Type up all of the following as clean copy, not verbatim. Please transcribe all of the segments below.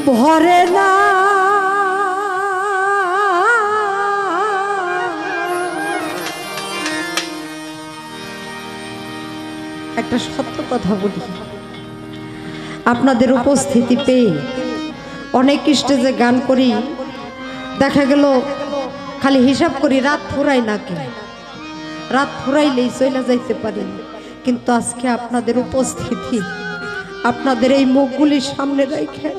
ভরে না একটা সত্য কথা বলি, আপনাদের উপস্থিতি পেয়ে অনেক স্টেজে গান করি, দেখা গেল খালি হিসাব করি রাত ফুরাই নাকি, রাত ফুরাইলেই চলে যাইতে পারি, কিন্তু আজকে আপনাদের উপস্থিতি, আপনাদের এই মুখগুলির সামনে রেখে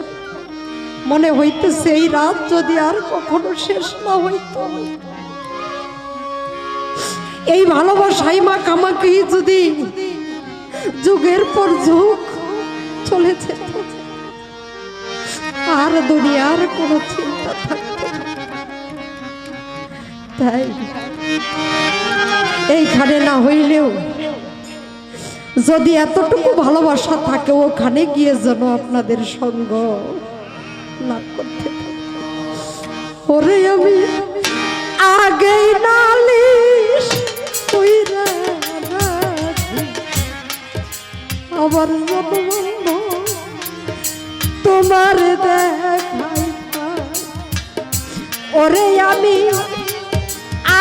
মনে হইতেছে এই রাত যদি আর কখনো শেষ না হইতো, এই ভালোবাসাই মাখামাখি যদি যুগের পর যুগ চলে যেত, আর দুনিয়ার কোনো চিন্তা থাকতো না। তাই এইখানে না হইলেও যদি এতটুকু ভালোবাসা থাকে, ওখানে গিয়ে যেন আপনাদের সঙ্গ লাভ করতে পারি। ওরে আমি আগেই নালিশ কইরা রাখি, আবার জন্ম তোমার দেখাই পাই। ওরে আমি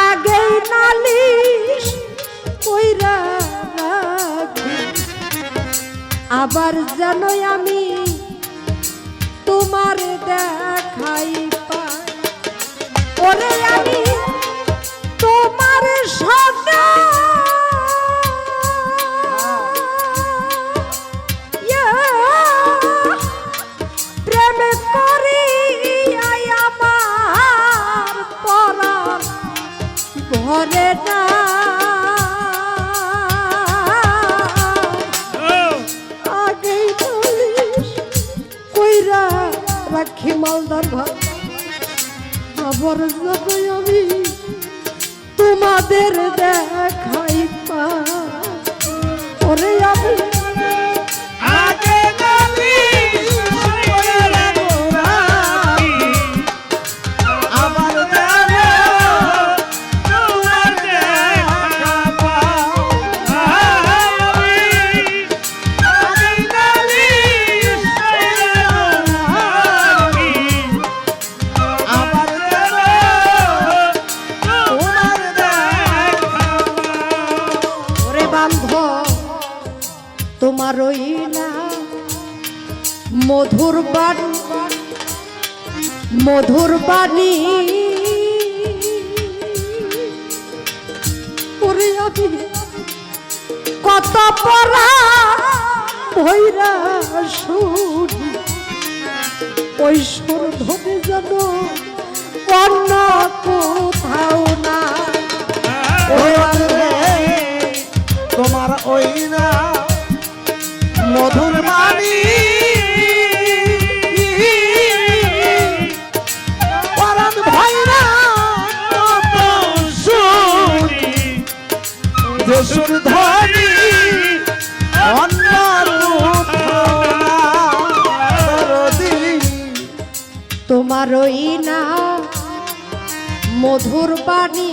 আগেই নালিশ কইরা রাখি, আবার জানো আমি তোমার দেখাই পাই। ওরে আমি তোমার সঙ্গে প্রেম করি আমার পরাণ ভরে না, আগেই বলিস কইরা রাখি মালদার ভাত, আবার যত আমি তোমাদের দেখাই পাই। ওরে আমি আগে নালিশ কইরা রাখি, আবার জানো তোমার দেখা পাই। আগে নালিশ কইরা রাখি, আবার জানো তোমার দেখা পাই। ওরে বান্ধব তোমার ওই না মধুর বাণী, মধুর বাণী, ওরে আমি কত পড়া ভৈরা শুনি, ওই সুর ধরে যেন অন্য কোথাও না। তোমার ওই না মধুর বাণী, পরাণ ভাইরা কত শুনি, যে সুর ধ্বনি অন্য কোথাও না। তোমার ওই না মধুর বাণী,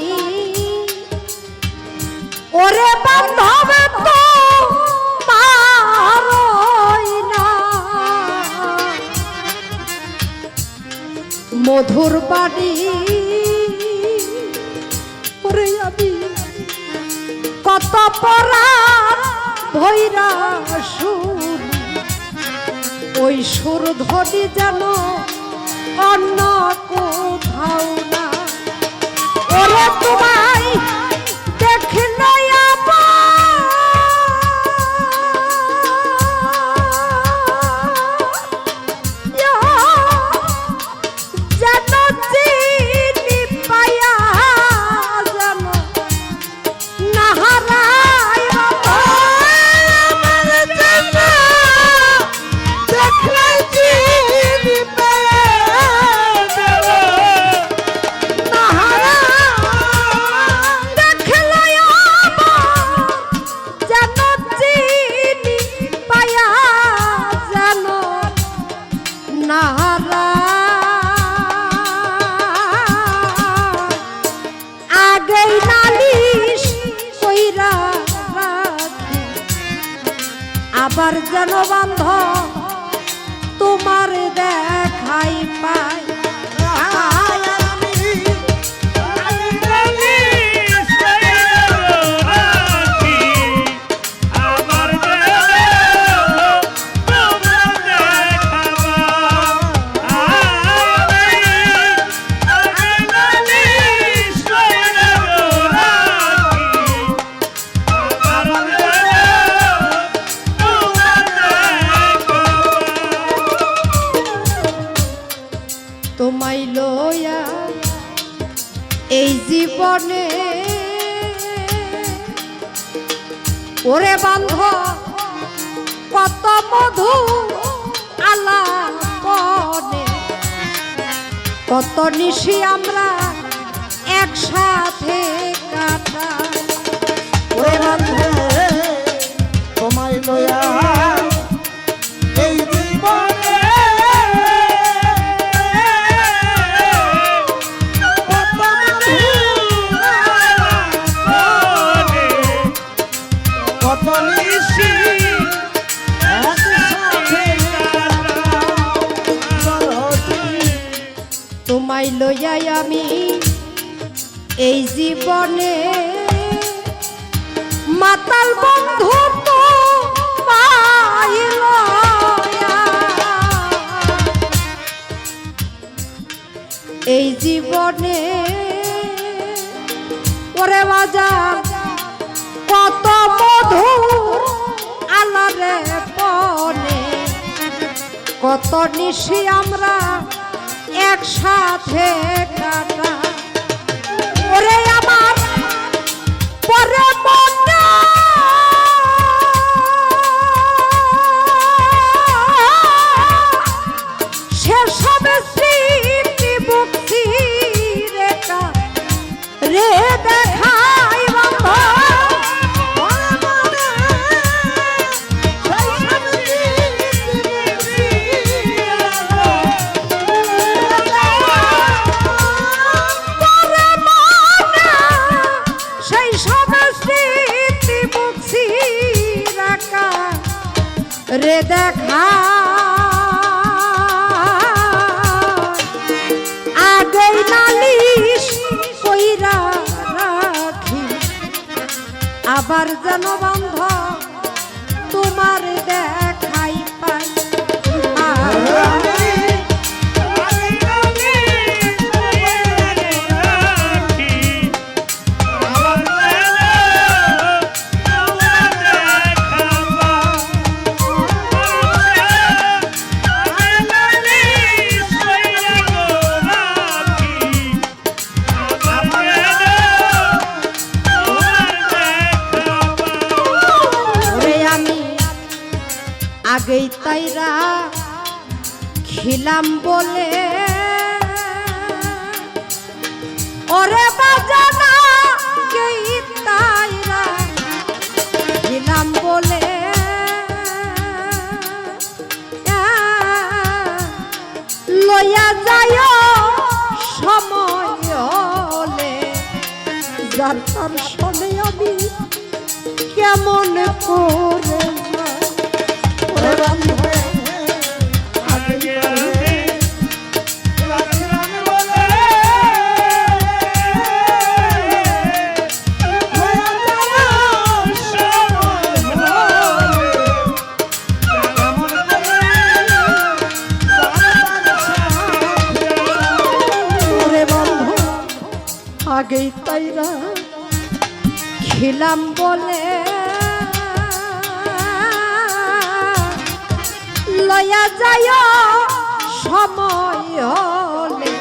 ওরে বান্ধব তোমার ওই না মধুর বাণী, ওরে আমি কত পরাণ ভৈরা শুনি, ওই সুর ধ্বনি যেন অন্য কোথাও না। ওরে তোমায় দেখলে যেন চিনি পায়া যেন নাহারায় আমার যেন দেখলে চিনি পায়া আবার যেন বান্ধব তোমার দেখা দেখাই পাই তোমায় লইয়া এই জীবনে ওরে বান্ধ কত মধু আলাপনে কত নিশি আমরা একসাথে কাটাই ওরে বান্ধে তোমায় লয়া এই জীবনে কত নিশি তোমায় লইয়া আমি এই জীবনে মাতাল বন্ধু তোমায় লইয়া এই জীবনে ওরে বাজার কত মধুর আলারে পনে কত নিশি আমরা একসাথে কাটা ওরে আমার পরে মনটা শেষ হবে স্মৃতি মুক্তি রেখা রে দেখাই বাবা রে দেখা আগে নালিশ কইরা রাখি আবার যেন বন্ধ তোমার দেখাই পাই আগেই তাইরা খিলাম বলে ওরে বাজানা গেই তাইরা খিলাম বলে লইয়া যায় সময় হলে যার তার শোনে আমি কেমন করে আগেই তাইরা খিলাম বলে লয়া যায় সময় হলে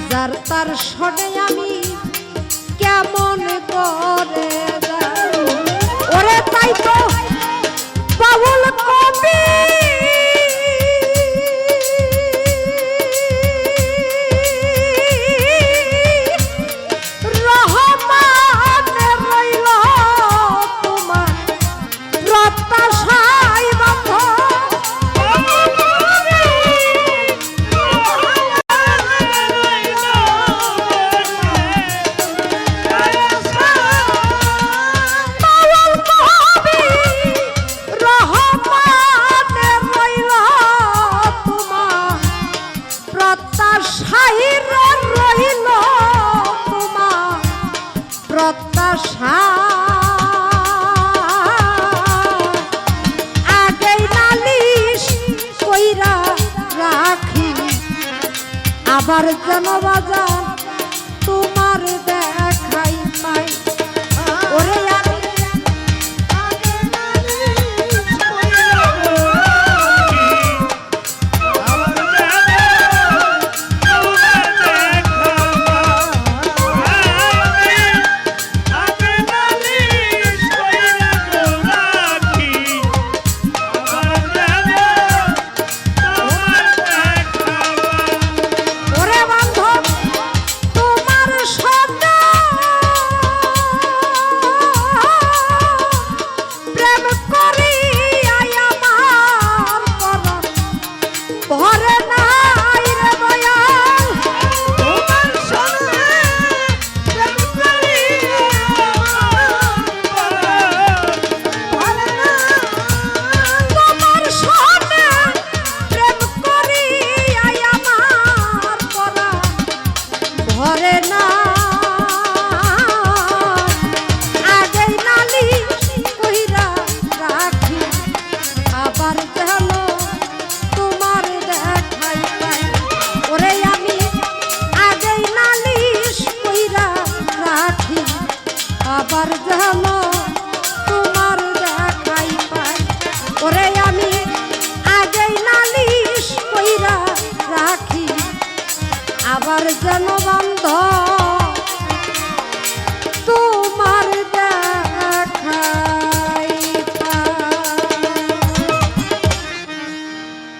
যার তার শোনে আমি কেমন করে ওরে তাই তো বাউল কবি রহ আবার যেন বাজান তোমার দেখাই পাই ওরে আমি আগে নালিশ কইরা গো আমার ওরে বান্ধব তোমার সঙ্গে প্রেম করি আমার পরাণ ভরে নাই রে বয়াল তোমার সঙ্গে প্রেম করি ভরে না তোমার সঙ্গে প্রেম করি আমার পরাণ ভরে না আগেই নালিশ কইরা রাখি আবার যেন তোমার দেখাই পাই ওরে আমি আগেই নালিশ কইরা রাখি আবার যেন তোমার দেখাই পাই ওরে আমি আগেই নালিশ কইরা রাখি আবার যেন বান্ধব